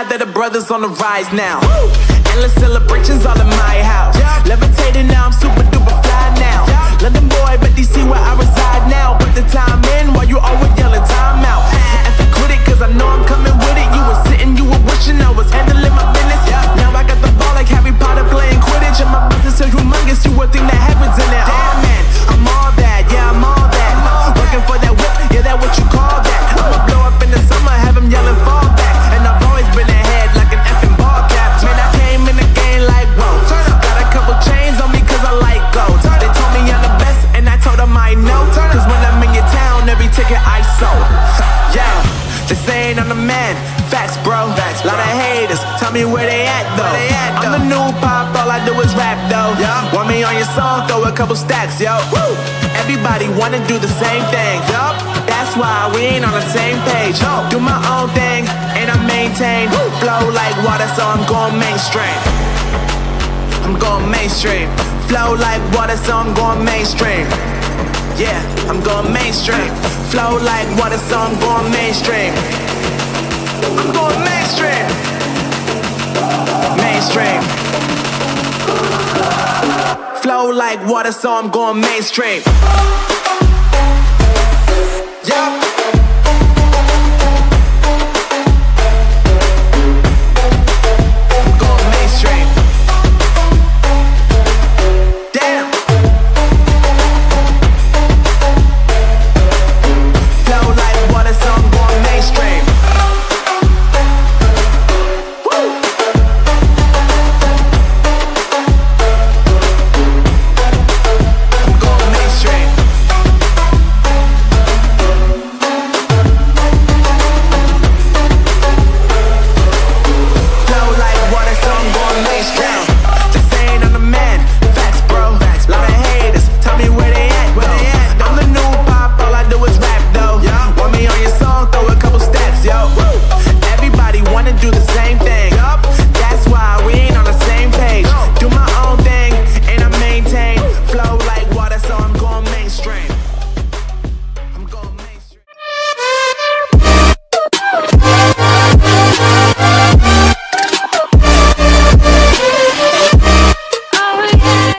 That the brothers on the rise now. Endless celebrations all in my house. Levitating now, I'm super duper fly now. London boy, but DC where I reside now. Put the time in while you always yelling time out. And for quit it, cause I know I'm coming with it. You were sitting, you were wishing I was handling my business. Now I got the ball like Harry Potter playing Quidditch. And my business is humongous, you would think that happens in it. Damn man, I'm all that, yeah I'm all that. Working for that whip, yeah that what you call that. I'ma blow up in the summer, have them yelling fall back. And I've always been ahead like an effing ball cap. Man, I came in the game like whoa. Got a couple chains on me cause I like gold. They told me I'm the best and I told them I know. Cause when I'm in your town, every ticket I sold. Yeah, they saying I'm the man. Facts bro, lot of haters, tell me where they at though. I'm the new pop, all I do is rap though. Want me on your song, throw a couple stacks, yo. Everybody wanna do the same thing. That's why we ain't on the same page. Do my own thing and I maintain. Flow like water, so I'm going mainstream. I'm going mainstream. Flow like water, so I'm going mainstream. Yeah, I'm going mainstream. Flow like water, so I'm going mainstream. I'm going mainstream. Mainstream. Flow like water, so I'm going mainstream. Yeah.